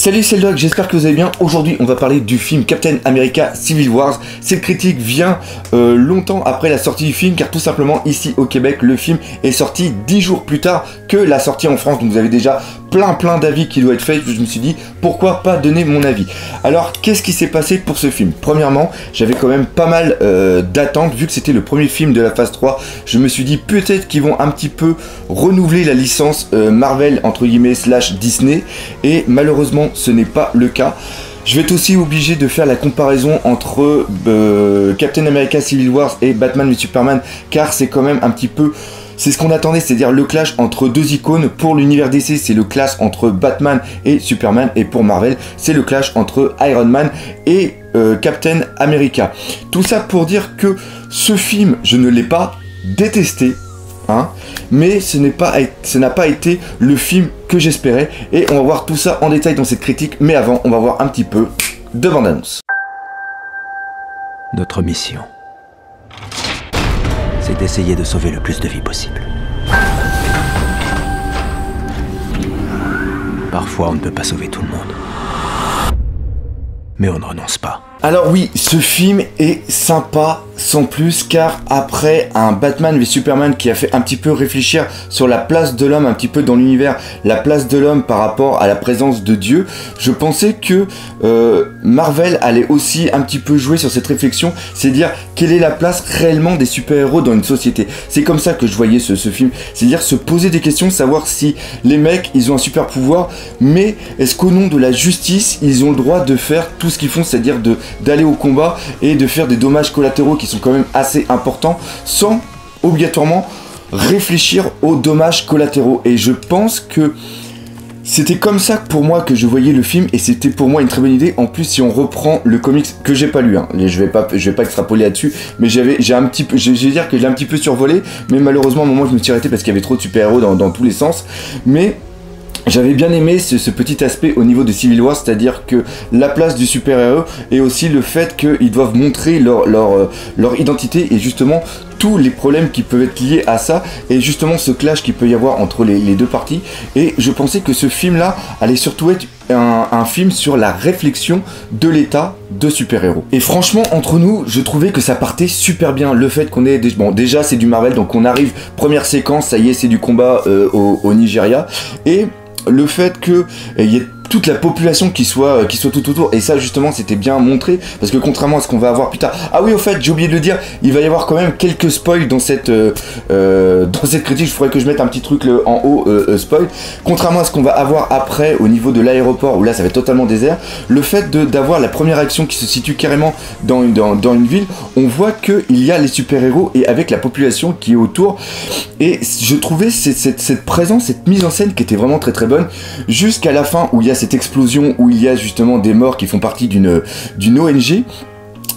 Salut, c'est le Doc, j'espère que vous allez bien. Aujourd'hui, on va parler du film Captain America Civil Wars. Cette critique vient longtemps après la sortie du film, car tout simplement, ici au Québec, le film est sorti 10 jours plus tard que la sortie en France. Donc vous avez déjà plein d'avis qui doivent être faits. Je me suis dit, pourquoi pas donner mon avis. Alors, qu'est-ce qui s'est passé pour ce film? Premièrement, j'avais quand même pas mal d'attentes, vu que c'était le premier film de la phase 3. Je me suis dit, peut-être qu'ils vont un petit peu renouveler la licence Marvel, entre guillemets, / Disney. Et malheureusement, ce n'est pas le cas. Je vais être aussi obligé de faire la comparaison entre Captain America Civil Wars et Batman v Superman, car c'est quand même un petit peu... C'est ce qu'on attendait, c'est-à-dire le clash entre deux icônes. Pour l'univers DC, c'est le clash entre Batman et Superman, et pour Marvel, c'est le clash entre Iron Man et Captain America. Tout ça pour dire que ce film, je ne l'ai pas détesté, hein, mais ce n'a pas été le film que j'espérais, et on va voir tout ça en détail dans cette critique. Mais avant, on va voir un petit peu de bande-annonce. Notre mission, c'est d'essayer de sauver le plus de vies possible. Parfois, on ne peut pas sauver tout le monde. Mais on ne renonce pas. Alors oui, ce film est sympa sans plus, car après un Batman v Superman qui a fait un petit peu réfléchir sur la place de l'homme un petit peu dans l'univers, la place de l'homme par rapport à la présence de Dieu, je pensais que Marvel allait aussi un petit peu jouer sur cette réflexion, c'est dire quelle est la place réellement des super-héros dans une société. C'est comme ça que je voyais ce film, c'est-à-dire se poser des questions, savoir si les mecs ils ont un super pouvoir, mais est-ce qu'au nom de la justice ils ont le droit de faire tout ce qu'ils font, c'est-à-dire d'aller au combat et de faire des dommages collatéraux qui sont quand même assez importants sans obligatoirement réfléchir aux dommages collatéraux. Et je pense que c'était comme ça pour moi que je voyais le film, et c'était pour moi une très bonne idée. En plus, si on reprend le comics que j'ai pas lu, hein, je vais pas extrapoler là-dessus, mais je vais dire que j'ai un petit peu survolé, mais malheureusement à un moment je me suis arrêté parce qu'il y avait trop de super-héros dans tous les sens. Mais j'avais bien aimé ce petit aspect au niveau de Civil War, c'est-à-dire que la place du super-héros et aussi le fait qu'ils doivent montrer leur identité et justement tous les problèmes qui peuvent être liés à ça, et justement ce clash qu'il peut y avoir entre les deux parties. Et je pensais que ce film-là allait surtout être un film sur la réflexion de l'état de super-héros. Et franchement, entre nous, je trouvais que ça partait super bien. Le fait qu'on ait... Bon, déjà, c'est du Marvel, donc on arrive, première séquence, ça y est, c'est du combat au Nigeria. Et le fait qu'il y ait toute la population qui soit tout autour, et ça justement c'était bien montré, parce que contrairement à ce qu'on va avoir plus tard, ah oui, au fait j'ai oublié de le dire, il va y avoir quand même quelques spoils dans cette critique. Je ferais que je mette un petit truc en haut, spoil, contrairement à ce qu'on va avoir après au niveau de l'aéroport, où là ça va être totalement désert. Le fait d'avoir la première action qui se situe carrément dans une ville, on voit qu'il y a les super-héros et avec la population qui est autour, et je trouvais cette présence, cette mise en scène qui était vraiment très bonne, jusqu'à la fin où il y a cette explosion, où il y a justement des morts qui font partie d'une ONG,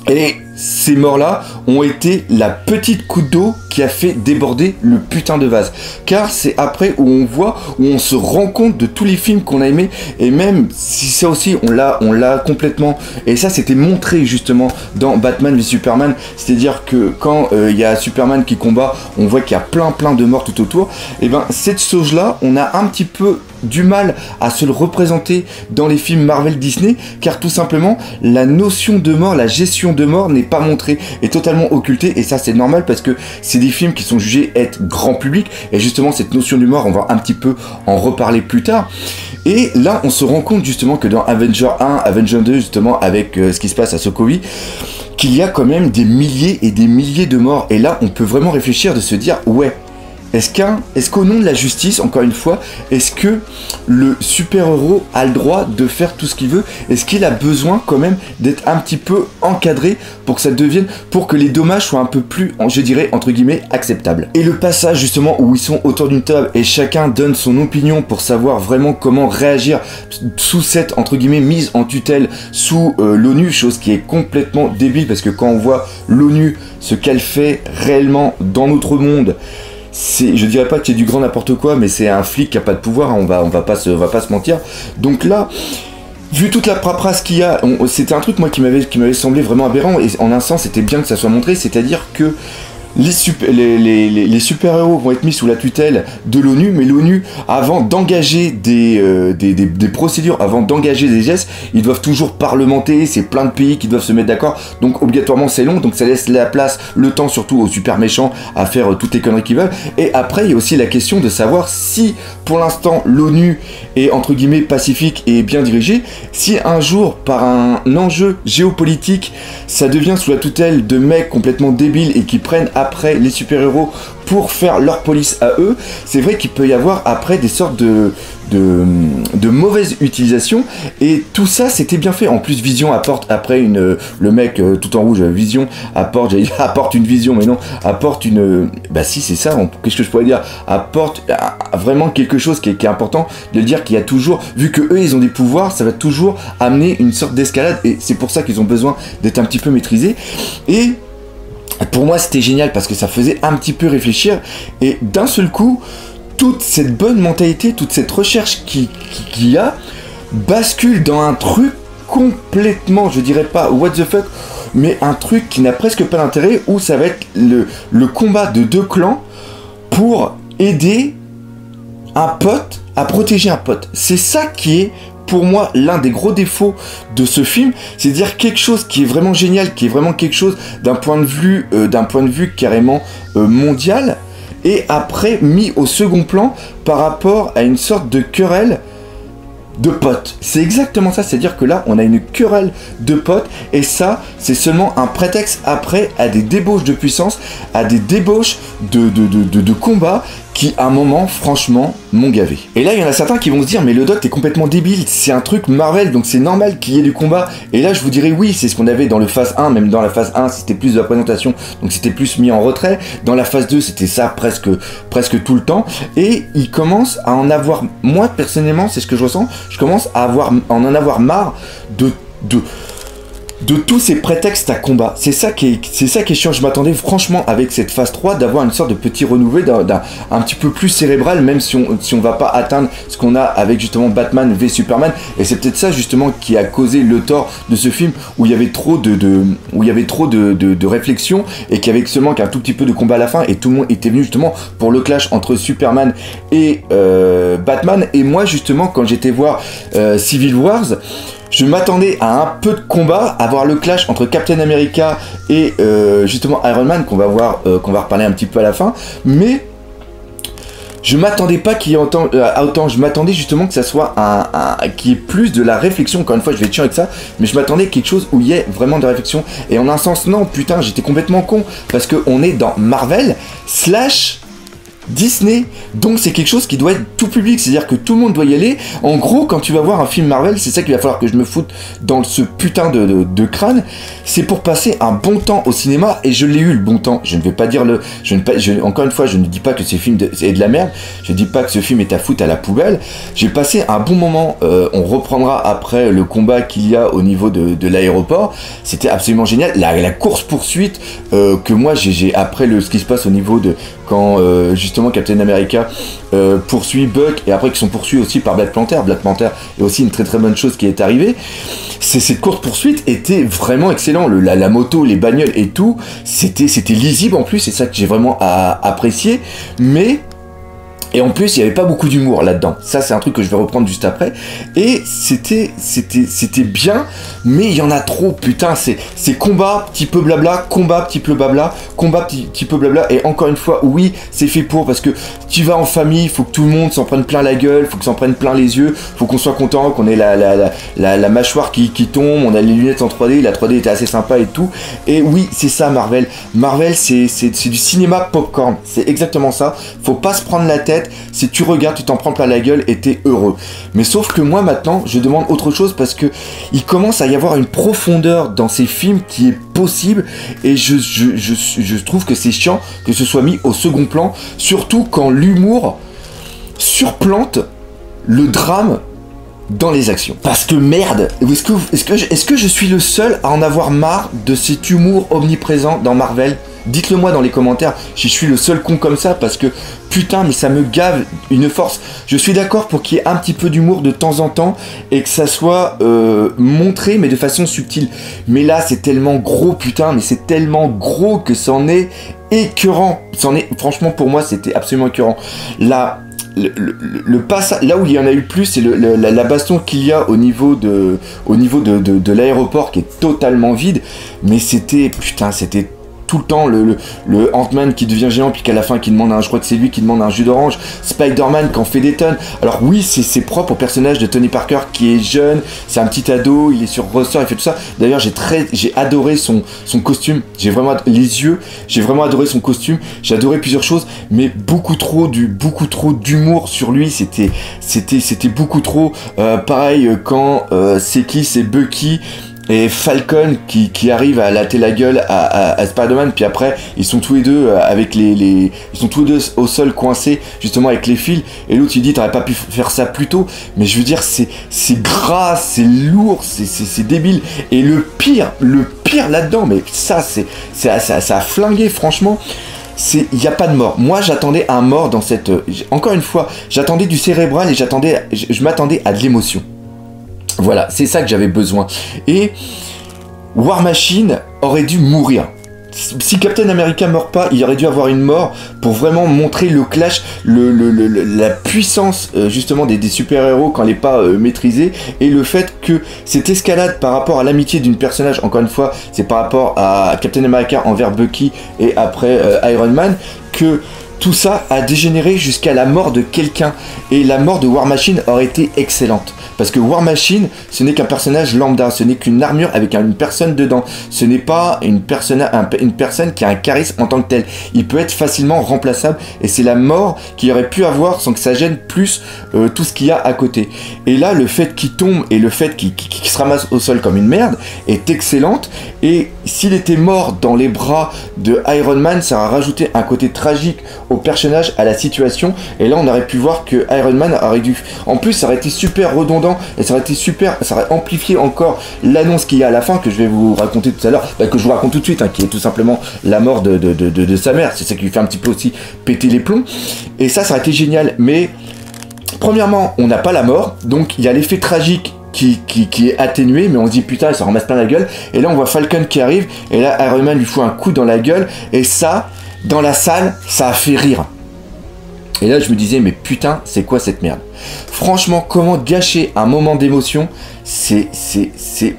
et ces morts-là ont été la petite goutte d'eau qui a fait déborder le putain de vase. Car c'est après où on voit, où on se rend compte de tous les films qu'on a aimés, et même si ça aussi on l'a complètement, et ça c'était montré justement dans Batman v Superman, c'est-à-dire que quand il y a Superman qui combat, on voit qu'il y a plein de morts tout autour. Et ben cette chose-là, on a un petit peu du mal à se le représenter dans les films Marvel Disney, car tout simplement la notion de mort, la gestion de mort n'est pas montrée, est totalement occultée, et ça c'est normal parce que c'est des films qui sont jugés être grand public, et justement cette notion du mort, on va un petit peu en reparler plus tard. Et là on se rend compte justement que dans Avenger 1, Avenger 2 justement avec ce qui se passe à Sokovie, qu'il y a quand même des milliers et des milliers de morts, et là on peut vraiment réfléchir de se dire ouais, est-ce qu'au nom de la justice, encore une fois, est-ce que le super-héros a le droit de faire tout ce qu'il veut? Est-ce qu'il a besoin quand même d'être un petit peu encadré pour que ça devienne, pour que les dommages soient un peu plus, je dirais, entre guillemets, acceptables? Et le passage justement où ils sont autour d'une table et chacun donne son opinion pour savoir vraiment comment réagir sous cette, entre guillemets, mise en tutelle sous l'ONU, chose qui est complètement débile, parce que quand on voit l'ONU, ce qu'elle fait réellement dans notre monde, je dirais pas qu'il y ait du grand n'importe quoi, mais c'est un flic qui a pas de pouvoir, hein, on va pas se mentir. Donc là, vu toute la paperasse qu'il y a, c'était un truc moi qui m'avait semblé vraiment aberrant, et en un sens c'était bien que ça soit montré, c'est-à-dire que les super-héros vont être mis sous la tutelle de l'ONU, mais l'ONU, avant d'engager des procédures, avant d'engager des gestes, ils doivent toujours parlementer, c'est plein de pays qui doivent se mettre d'accord, donc obligatoirement c'est long, donc ça laisse la place, le temps surtout aux super méchants à faire toutes les conneries qu'ils veulent. Et après, il y a aussi la question de savoir si, pour l'instant, l'ONU est entre guillemets pacifique et bien dirigée, si un jour, par un enjeu géopolitique, ça devient sous la tutelle de mecs complètement débiles et qui prennent après les super-héros pour faire leur police à eux, c'est vrai qu'il peut y avoir après des sortes de mauvaise utilisation, et tout ça c'était bien fait. En plus, Vision apporte après le mec tout en rouge, Vision apporte une vision, mais non, apporte une, bah si c'est ça, qu'est-ce que je pourrais dire, apporte vraiment quelque chose qui est important, de dire qu'il y a toujours, vu que eux ils ont des pouvoirs, ça va toujours amener une sorte d'escalade, et c'est pour ça qu'ils ont besoin d'être un petit peu maîtrisés. Et pour moi c'était génial parce que ça faisait un petit peu réfléchir, et d'un seul coup toute cette bonne mentalité, toute cette recherche qu'il y a bascule dans un truc complètement, je dirais pas what the fuck, mais un truc qui n'a presque pas d'intérêt, où ça va être le combat de deux clans pour aider un pote à protéger un pote. C'est ça qui est pour moi l'un des gros défauts de ce film, c'est dire quelque chose qui est vraiment génial, qui est vraiment quelque chose d'un point de vue carrément mondial, et après mis au second plan par rapport à une sorte de querelle de potes. C'est exactement ça, c'est-à-dire que là on a une querelle de potes, et ça c'est seulement un prétexte après à des débauches de puissance, à des débauches de combats qui à un moment franchement m'ont gavé. Et là il y en a certains qui vont se dire mais le doc t'es complètement débile, c'est un truc Marvel donc c'est normal qu'il y ait du combat. Et là je vous dirais oui, c'est ce qu'on avait dans le phase 1, même dans la phase 1 c'était plus de la présentation, donc c'était plus mis en retrait. Dans la phase 2 c'était ça presque tout le temps, et il commence à en avoir, moi personnellement c'est ce que je ressens, je commence à en avoir marre de tous ces prétextes à combat. C'est ça qui est chiant. Je m'attendais franchement avec cette phase 3 d'avoir une sorte de petit renouvelé, un petit peu plus cérébral, même si on va pas atteindre ce qu'on a avec justement Batman v Superman. Et c'est peut-être ça justement qui a causé le tort de ce film, où il y avait trop de réflexion, et qu'il y avait seulement qu'un tout petit peu de combat à la fin, et tout le monde était venu justement pour le clash entre Superman et Batman. Et moi justement quand j'étais voir Civil Wars, je m'attendais à un peu de combat, à voir le clash entre Captain America et justement Iron Man, qu'on va reparler un petit peu à la fin, mais je m'attendais pas qu'il y ait autant, je m'attendais justement que ça soit qu'il y ait plus de la réflexion. Encore une fois je vais être chiant avec ça, mais je m'attendais à quelque chose où il y ait vraiment de la réflexion, et en un sens non, putain j'étais complètement con, parce qu'on est dans Marvel / Disney, donc c'est quelque chose qui doit être tout public, c'est-à-dire que tout le monde doit y aller. En gros, quand tu vas voir un film Marvel, c'est ça qu'il va falloir que je me foute dans ce putain de crâne, c'est pour passer un bon temps au cinéma, et je l'ai eu le bon temps. Je ne vais pas dire encore une fois, je ne dis pas que ce film est de la merde, je ne dis pas que ce film est à foutre à la poubelle. J'ai passé un bon moment, on reprendra après le combat qu'il y a au niveau de l'aéroport, c'était absolument génial, la course-poursuite que moi j'ai après ce qui se passe au niveau de quand justement Captain America poursuit Buck, et après qu'ils sont poursuivis aussi par Black Panther. Black Panther est aussi une très très bonne chose qui est arrivée. Cette course poursuite était vraiment excellent, la moto, les bagnoles et tout, c'était lisible en plus, c'est ça que j'ai vraiment apprécié, mais et en plus il n'y avait pas beaucoup d'humour là-dedans, ça c'est un truc que je vais reprendre juste après, et c'était bien, mais il y en a trop, putain, c'est combat, petit peu blabla, combat, petit peu blabla, combat, petit peu blabla, et encore une fois, oui, c'est fait pour, parce que tu vas en famille, il faut que tout le monde s'en prenne plein la gueule, faut que s'en prenne plein les yeux, faut qu'on soit content, qu'on ait la mâchoire qui tombe, on a les lunettes en 3D, la 3D était assez sympa et tout, et oui, c'est ça Marvel, c'est du cinéma popcorn, c'est exactement ça, faut pas se prendre la tête, si tu regardes, tu t'en prends plein la gueule et t'es heureux. Mais sauf que moi maintenant, je demande autre chose, parce que il commence à y avoir une profondeur dans ces films qui est possible, et je trouve que c'est chiant que ce soit mis au second plan, surtout quand l'humour surplante le drame dans les actions. Parce que merde, est-ce que je suis le seul à en avoir marre de cet humour omniprésent dans Marvel? Dites-le moi dans les commentaires si je suis le seul con comme ça, parce que putain, mais ça me gave une force. Je suis d'accord pour qu'il y ait un petit peu d'humour de temps en temps et que ça soit montré, mais de façon subtile. Mais là, c'est tellement gros, putain, mais c'est tellement gros que c'en est écœurant. Franchement, pour moi, c'était absolument écœurant. Là, le passage, là où il y en a eu plus, c'est la baston qu'il y a au niveau de l'aéroport qui est totalement vide. Mais c'était, putain, c'était tout le temps le Ant-Man qui devient géant, puis qu'à la fin qui demande je crois que c'est lui qui demande un jus d'orange, Spider-Man qui en fait des tonnes. Alors oui, c'est propre au personnage de Tony Parker qui est jeune, c'est un petit ado, il est sur ressort, il fait tout ça. D'ailleurs j'ai adoré son costume, j'ai vraiment adoré son costume, j'ai adoré plusieurs choses, mais beaucoup trop d'humour sur lui, c'était beaucoup trop. Pareil quand c'est Bucky et Falcon qui arrive à latter la gueule à Spider-Man, puis après ils sont tous les deux ils sont tous les deux au sol coincés justement avec les fils, et l'autre il dit t'aurais pas pu faire ça plus tôt. Mais je veux dire, c'est gras, c'est lourd, c'est débile. Et le pire là-dedans, mais ça a flingué franchement. Il n'y a pas de mort. Moi j'attendais un mort dans cette... Encore une fois, j'attendais du cérébral et je m'attendais à de l'émotion. Voilà, c'est ça que j'avais besoin. Et War Machine aurait dû mourir. Si Captain America meurt pas, il aurait dû avoir une mort pour vraiment montrer le clash, la puissance justement des super-héros quand elle n'est pas maîtrisée, et le fait que cette escalade par rapport à l'amitié d'une personnage, encore une fois, c'est par rapport à Captain America envers Bucky et après Iron Man, que tout ça a dégénéré jusqu'à la mort de quelqu'un. Et la mort de War Machine aurait été excellente. Parce que War Machine, ce n'est qu'un personnage lambda, ce n'est qu'une armure avec une personne dedans. Ce n'est pas une personne qui a un charisme en tant que tel. Il peut être facilement remplaçable, et c'est la mort qu'il aurait pu avoir sans que ça gêne plus tout ce qu'il y a à côté. Et là, le fait qu'il tombe et le fait qu'il se ramasse au sol comme une merde est excellente. Et s'il était mort dans les bras de Iron Man, ça aurait rajouté un côté tragique au personnage, à la situation. Et là, on aurait pu voir que Iron Man aurait dû... En plus, ça aurait été super redondant. Et ça aurait été super, ça aurait amplifié encore l'annonce qu'il y a à la fin, que je vais vous raconter tout à l'heure, que je vous raconte tout de suite, qui est tout simplement la mort de sa mère. C'est ça qui lui fait un petit peu aussi péter les plombs. Et ça aurait été génial. Mais premièrement, on n'a pas la mort, donc il y a l'effet tragique qui est atténué, mais on se dit putain, il s'en ramasse plein la gueule. Et là, on voit Falcon qui arrive, et là, Iron Man lui fout un coup dans la gueule, et ça, dans la salle, ça a fait rire. Et là, je me disais, mais putain, c'est quoi cette merde? Franchement, comment gâcher un moment d'émotion?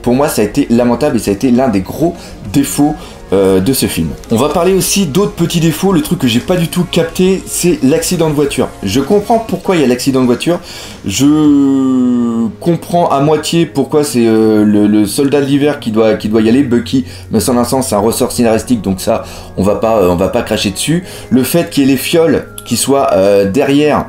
Pour moi, ça a été lamentable, et ça a été l'un des gros défauts de ce film. On va parler aussi d'autres petits défauts. Le truc que j'ai pas du tout capté, c'est l'accident de voiture. Je comprends pourquoi il y a l'accident de voiture. Je comprends à moitié pourquoi c'est le soldat de l'hiver qui doit y aller, Bucky, mais sans un sens, c'est un ressort scénaristique, donc ça, on va pas cracher dessus. Le fait qu'il y ait les fioles qui soient derrière,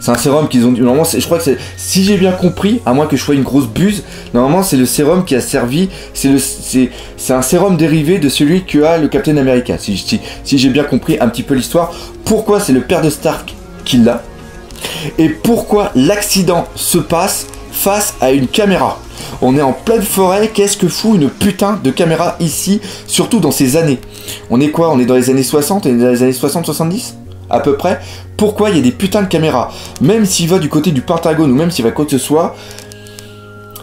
c'est un sérum qu'ils ont dû... Normalement, je crois que c'est... Si j'ai bien compris, à moins que je sois une grosse buse, normalement, c'est le sérum qui a servi... C'est un sérum dérivé de celui que a le Captain America. Si j'ai bien compris un petit peu l'histoire. Pourquoi c'est le père de Stark qui l'a? Et pourquoi l'accident se passe face à une caméra? On est en pleine forêt, qu'est-ce que fout une putain de caméra ici, surtout dans ces années? On est quoi? On est dans les années 60, on est dans les années 60-70 à peu près. Pourquoi il y a des putains de caméras? Même s'il va du côté du Pentagone, ou même s'il va quoi que ce soit,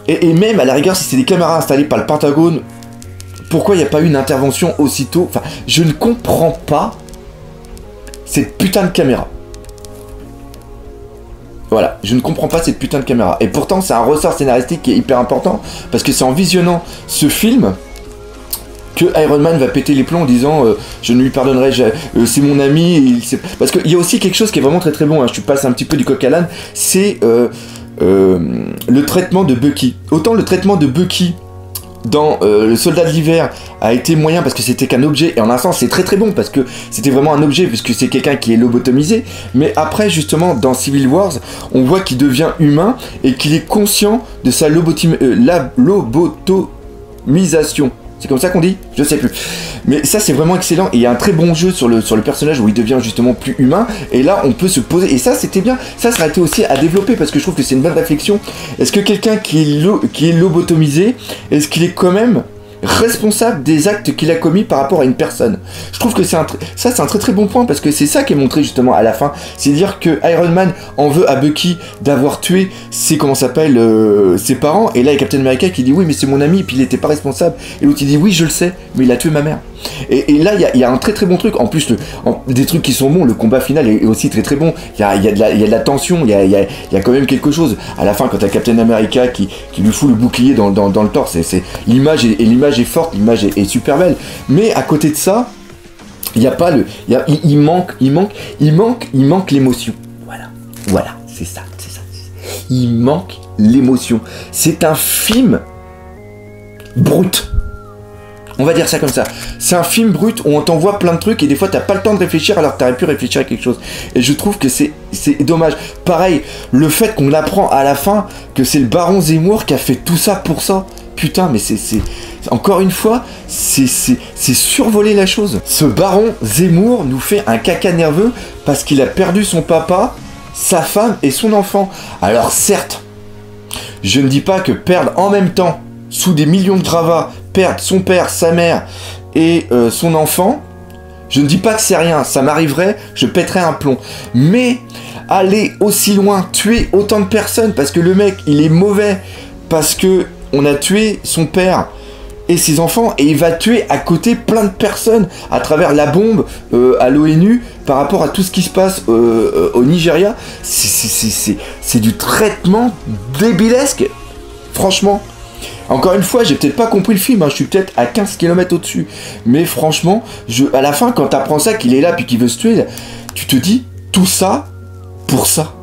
et même à la rigueur si c'est des caméras installées par le Pentagone, pourquoi il n'y a pas eu une intervention aussitôt? Enfin, je ne comprends pas cette putain de caméra. Voilà, je ne comprends pas cette putain de caméra. Et pourtant c'est un ressort scénaristique qui est hyper important, parce que c'est en visionnant ce film que Iron Man va péter les plombs en disant je ne lui pardonnerai jamais, c'est mon ami. Parce qu'il y a aussi quelque chose qui est vraiment très très bon, je passe un petit peu du coq à l'âne, c'est le traitement de Bucky. Autant le traitement de Bucky dans le soldat de l'hiver a été moyen parce que c'était qu'un objet, et en un sens c'est très très bon parce que c'était vraiment un objet puisque c'est quelqu'un qui est lobotomisé, mais après justement dans Civil Wars on voit qu'il devient humain et qu'il est conscient de sa lobotomisation. C'est comme ça qu'on dit? Je sais plus. Mais ça c'est vraiment excellent, et il y a un très bon jeu sur le personnage où il devient justement plus humain, et là on peut se poser, et ça c'était bien, ça aurait été aussi à développer parce que je trouve que c'est une bonne réflexion. Est-ce que quelqu'un qui est lobotomisé, est-ce qu'il est quand même responsable des actes qu'il a commis par rapport à une personne. Je trouve que c'est un très très bon point parce que c'est ça qui est montré justement à la fin. C'est-à-dire que Iron Man en veut à Bucky d'avoir tué ses parents, et là il y a Captain America qui dit oui mais c'est mon ami et puis il était pas responsable, et l'autre il dit oui je le sais mais il a tué ma mère. Et là il y a un très très bon truc. En plus des trucs qui sont bons, le combat final est aussi très très bon. Il y a de la tension, il y a quand même quelque chose à la fin quand t'as Captain America qui lui fout le bouclier dans le torse. L'image est forte, l'image est super belle, mais à côté de ça il y a pas il manque l'émotion. Voilà, c'est ça. Il manque l'émotion. C'est un film brut. On va dire ça comme ça. C'est un film brut où on t'envoie plein de trucs et des fois t'as pas le temps de réfléchir alors que t'aurais pu réfléchir à quelque chose. Et je trouve que c'est dommage. Pareil, le fait qu'on apprend à la fin que c'est le baron Zemmour qui a fait tout ça pour ça. Putain, mais encore une fois, c'est survoler la chose. Ce baron Zemmour nous fait un caca nerveux parce qu'il a perdu son papa, sa femme et son enfant. Alors certes, je ne dis pas que perdre en même temps, sous des millions de gravats, perdre son père, sa mère et son enfant, je ne dis pas que c'est rien, ça m'arriverait, je pèterais un plomb. Mais aller aussi loin, tuer autant de personnes parce que le mec il est mauvais, parce que on a tué son père et ses enfants, et il va tuer à côté plein de personnes à travers la bombe à l'ONU par rapport à tout ce qui se passe au Nigeria. C'est du traitement débilesque, franchement. Encore une fois, j'ai peut-être pas compris le film, hein, je suis peut-être à 15 km au-dessus, mais franchement, à la fin, quand t'apprends ça, qu'il est là puis qu'il veut se tuer, tu te dis, tout ça pour ça.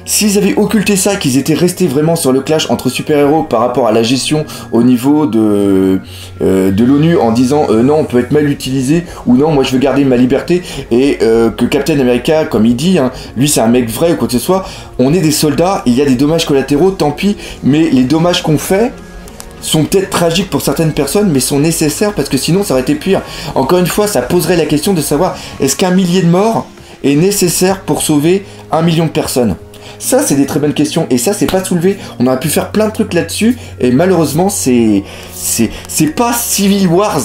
S'ils avaient occulté ça, qu'ils étaient restés vraiment sur le clash entre super-héros par rapport à la gestion au niveau de l'ONU en disant non, on peut être mal utilisé, ou non, moi je veux garder ma liberté, et que Captain America, comme il dit, hein, lui c'est un mec vrai ou quoi que ce soit, on est des soldats, il y a des dommages collatéraux, tant pis, mais les dommages qu'on fait sont peut-être tragiques pour certaines personnes, mais sont nécessaires parce que sinon ça aurait été pire. Encore une fois, ça poserait la question de savoir est-ce qu'un millier de morts est nécessaire pour sauver 1 million de personnes? Ça, c'est des très bonnes questions, et ça, c'est pas soulevé. On aurait pu faire plein de trucs là-dessus, et malheureusement, c'est pas Civil Wars,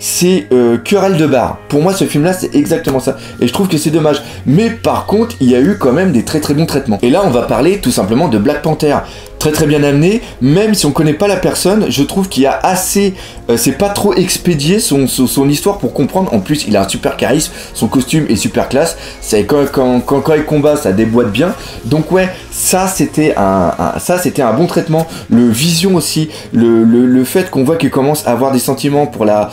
c'est querelle de bar. Pour moi, ce film-là, c'est exactement ça, et je trouve que c'est dommage. Mais par contre, il y a eu quand même des très très bons traitements. Et là, on va parler tout simplement de Black Panther. Très très bien amené, même si on connaît pas la personne, je trouve qu'il y a assez, c'est pas trop expédié son histoire pour comprendre. En plus, il a un super charisme, son costume est super classe, c'est quand il combat, ça déboîte bien. Donc ouais, ça c'était un bon traitement. Le Vision aussi, le fait qu'on voit qu'il commence à avoir des sentiments pour la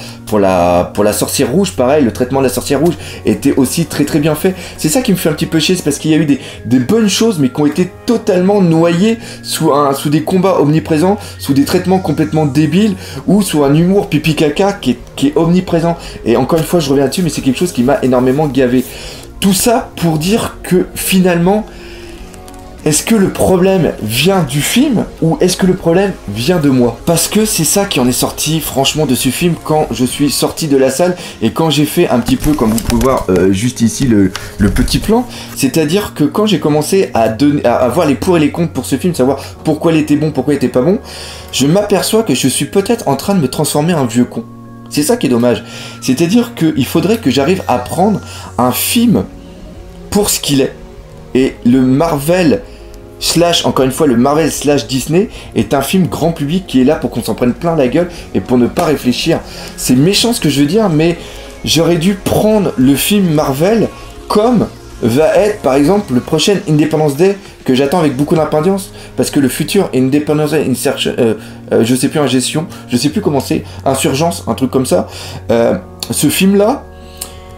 sorcière rouge, pareil, le traitement de la sorcière rouge était aussi très très bien fait. C'est ça qui me fait un petit peu chier, c'est parce qu'il y a eu des bonnes choses, mais qui ont été totalement noyées sous des combats omniprésents, sous des traitements complètement débiles, ou sous un humour pipi caca qui est omniprésent. Et encore une fois, je reviens dessus, mais c'est quelque chose qui m'a énormément gavé. Tout ça pour dire que finalement, est-ce que le problème vient du film ou est-ce que le problème vient de moi? Parce que c'est ça qui en est sorti franchement de ce film quand je suis sorti de la salle et quand j'ai fait un petit peu, comme vous pouvez voir juste ici le petit plan, c'est-à-dire que quand j'ai commencé à voir les pour et les contre pour ce film, savoir pourquoi il était bon, pourquoi il était pas bon, je m'aperçois que je suis peut-être en train de me transformer en vieux con. C'est ça qui est dommage. C'est-à-dire qu'il faudrait que j'arrive à prendre un film pour ce qu'il est. Et le Marvel encore une fois, le Marvel / Disney est un film grand public qui est là pour qu'on s'en prenne plein la gueule et pour ne pas réfléchir. C'est méchant ce que je veux dire, mais j'aurais dû prendre le film Marvel comme va être par exemple le prochain Independence Day que j'attends avec beaucoup d'impatience, parce que le futur Independence Day je sais plus, ingestion, je sais plus comment c'est, insurgence, un truc comme ça, ce film là,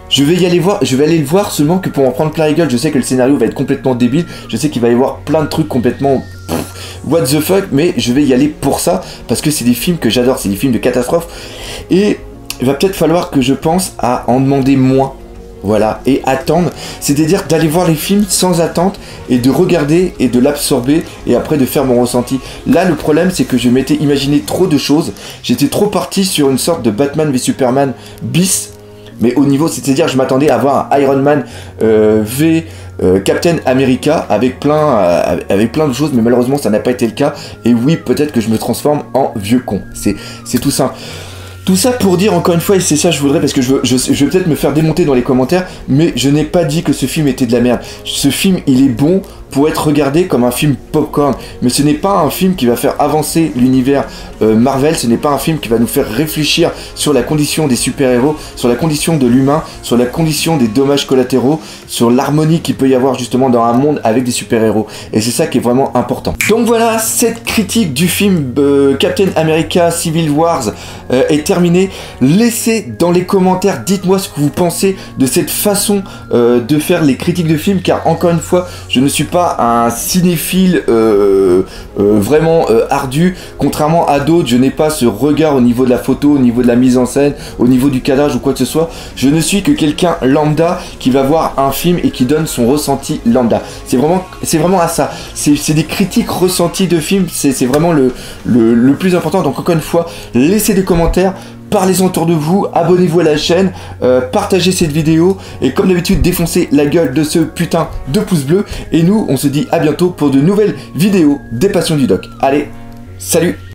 je vais aller le voir seulement que pour en prendre plein la gueule. Je sais que le scénario va être complètement débile, je sais qu'il va y avoir plein de trucs complètement what the fuck, mais je vais y aller pour ça, parce que c'est des films que j'adore, c'est des films de catastrophe, et il va peut-être falloir que je pense à en demander moins, voilà, et attendre, c'est-à-dire d'aller voir les films sans attente, et de regarder, et de l'absorber, et après de faire mon ressenti. Là, le problème, c'est que je m'étais imaginé trop de choses, j'étais trop parti sur une sorte de Batman v Superman bis, mais au niveau, c'est-à-dire je m'attendais à voir un Iron Man v Captain America avec plein de choses, mais malheureusement ça n'a pas été le cas. Et oui, peut-être que je me transforme en vieux con. C'est tout simple. Tout ça pour dire encore une fois, et c'est ça que je voudrais, parce que je vais peut-être me faire démonter dans les commentaires, mais je n'ai pas dit que ce film était de la merde. Ce film, il est bon pour être regardé comme un film popcorn, mais ce n'est pas un film qui va faire avancer l'univers Marvel, ce n'est pas un film qui va nous faire réfléchir sur la condition des super-héros, sur la condition de l'humain, sur la condition des dommages collatéraux, sur l'harmonie qu'il peut y avoir justement dans un monde avec des super-héros. Et c'est ça qui est vraiment important. Donc voilà, cette critique du film Captain America Civil Wars est terminée. Laissez dans les commentaires, dites-moi ce que vous pensez de cette façon de faire les critiques de films, car encore une fois, je ne suis pas un cinéphile vraiment ardu, contrairement à d'autres. Je n'ai pas ce regard au niveau de la photo, au niveau de la mise en scène, au niveau du cadrage ou quoi que ce soit. Je ne suis que quelqu'un lambda qui va voir un film et qui donne son ressenti lambda. C'est vraiment à ça. C'est des critiques ressenties de films, c'est vraiment le plus important. Donc encore une fois, laissez des commentaires, parlez-en autour de vous, abonnez-vous à la chaîne, partagez cette vidéo et comme d'habitude défoncez la gueule de ce putain de pouce bleu. Et nous on se dit à bientôt pour de nouvelles vidéos des Passions du Doc. Allez, salut!